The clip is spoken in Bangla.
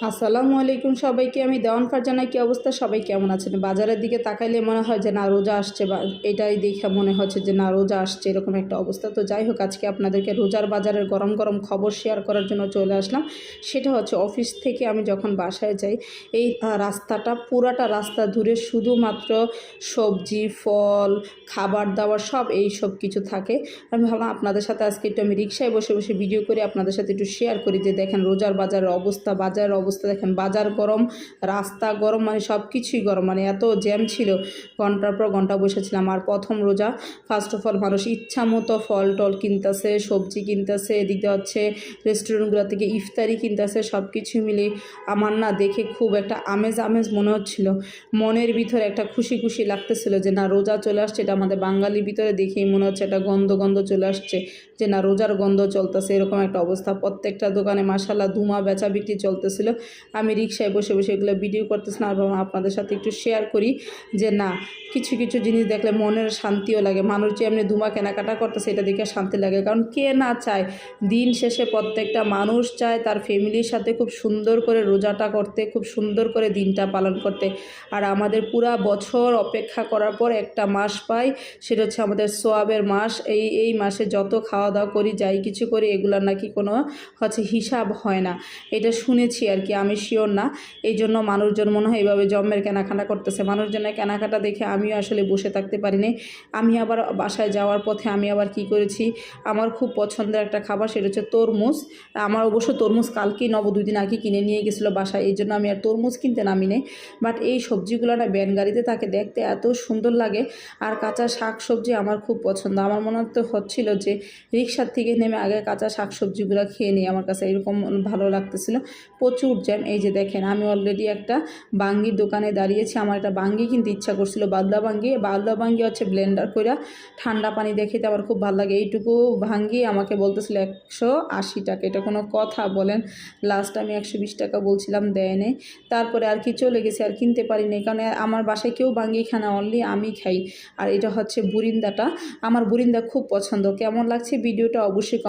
আসসালামু আলাইকুম সবাইকে। আমি দেওয়ান ফারজানা। কি অবস্থা, সবাই কেমন আছেন? বাজারের দিকে তাকাইলে মনে হয় যে না রোজা আসছে, বা এটাই দেখে মনে হচ্ছে যে না রোজা আসছে, এরকম একটা অবস্থা। তো যাই হোক, আজকে আপনাদেরকে রোজার বাজারের গরম গরম খবর শেয়ার করার জন্য চলে আসলাম। সেটা হচ্ছে অফিস থেকে আমি যখন বাসায় যাই, এই রাস্তাটা পুরাটা রাস্তা ধরে শুধুমাত্র সবজি, ফল, খাবার দাবার সব এই সব কিছু থাকে। আমি ভাবলাম আপনাদের সাথে আজকে একটু আমি রিক্সায় বসে বসে ভিডিও করে আপনাদের সাথে একটু শেয়ার করি যে দেখেন রোজার বাজারের অবস্থা দেখেন। বাজার গরম, রাস্তা গরম, মানে সব কিছুই গরম, মানে এত জ্যাম ছিল, ঘন্টার পর ঘন্টা বসেছিলাম। আর প্রথম রোজা, ফার্স্ট অফ অল মানুষ ইচ্ছা মতো ফল টল কিনতেছে, সবজি কিনতেছে, এদিকে হচ্ছে রেস্টুরেন্টগুলো থেকে ইফতারি কিনতেছে, সব কিছু মিলে আমার না দেখে খুব একটা আমেজ আমেজ মনে হচ্ছিল। মনের ভিতরে একটা খুশি খুশি লাগতেছিল যে না রোজা চলে আসছে। এটা আমাদের বাঙালির ভিতরে দেখেই মনে হচ্ছে একটা গন্ধ গন্ধ চলে আসছে, যে না রোজার গন্ধ চলতেছে, এরকম একটা অবস্থা। প্রত্যেকটা দোকানে মাশাআল্লাহ ধুমা বেচা বিক্রি চলতেছিল। আমি রিক্সায় বসে বসে এগুলো ভিডিও করতেছিলাম আর ভাবলাম আপনাদের সাথে একটু শেয়ার করি যে না কিছু কিছু জিনিস দেখলে মনের শান্তিও লাগে। মানুষ যে এমনি ধুমা কেনাকাটা করতেছে এটা দেখে শান্তি লাগে, কারণ কে না চায় দিন শেষে প্রত্যেকটা মানুষ চায় তার ফ্যামিলির সাথে খুব সুন্দর করে রোজাটা করতে, খুব সুন্দর করে দিনটা পালন করতে। আর আমাদের পুরা বছর অপেক্ষা করার পর একটা মাস পাই, সেটা হচ্ছে আমাদের সোয়াবের মাস। এই মাসে যত খাওয়া দাওয়া করি, যাই কিছু করি, এগুলোর নাকি কোনো হচ্ছে হিসাব হয় না। এটা শুনেছি আর কি, আমি শিওর না। এই জন্য মানুষজন মনে হয় এইভাবে জম্মের কেনাকাটা করতেছে। মানুষজনের কেনাকাটা দেখে আমিও আসলে বসে থাকতে পারিনি। আমি আবার বাসায় যাওয়ার পথে আমি আবার কি করেছি, আমার খুব পছন্দের একটা খাবার, সেটা হচ্ছে তরমুজ। আমার অবশ্য তরমুজ কালকেই 2 দিন আগে কিনে নিয়ে গেছিলো বাসায়, এই জন্য আমি আর তরমুজ কিনতে নামি নেই। বাট এই সবজিগুলো না ভ্যান গাড়িতে থাকে, দেখতে এত সুন্দর লাগে। আর কাঁচা শাক সবজি আমার খুব পছন্দ। আমার মনে হচ্ছিল যে রিক্সার থেকে নেমে আগে কাঁচা শাক সবজিগুলো খেয়ে নিই, আমার কাছে এরকম ভালো লাগতেছিল। প্রচুর জ্যাম। এই যে দেখেন আমি অলরেডি একটা বাঙ্গির দোকানে দাঁড়িয়েছি। আমার একটা বাঙ্গি কিনতে ইচ্ছা করছিল, বাদলা বাঙ্গি হচ্ছে ব্লেন্ডার কইরা ঠান্ডা পানি দিয়ে খেতে আমার খুব ভালো লাগে। এইটুকু ভাঙ্গি আমাকে বলতেছিল 180 টাকা। এটা কোনো কথা বলেন? লাস্ট আমি 120 টাকা বলছিলাম, দেয় নেই। তারপরে আর কি চলে গেছি, আর কিনতে পারিনি, কারণ আমার বাসায় কেউ বাঙ্গি খায় না, অনলি আমি খাই। আর এটা হচ্ছে বুরিন্দাটা, আমার বুরিন্দা খুব পছন্দ। কেমন লাগছে ভিডিওটা অবশ্যই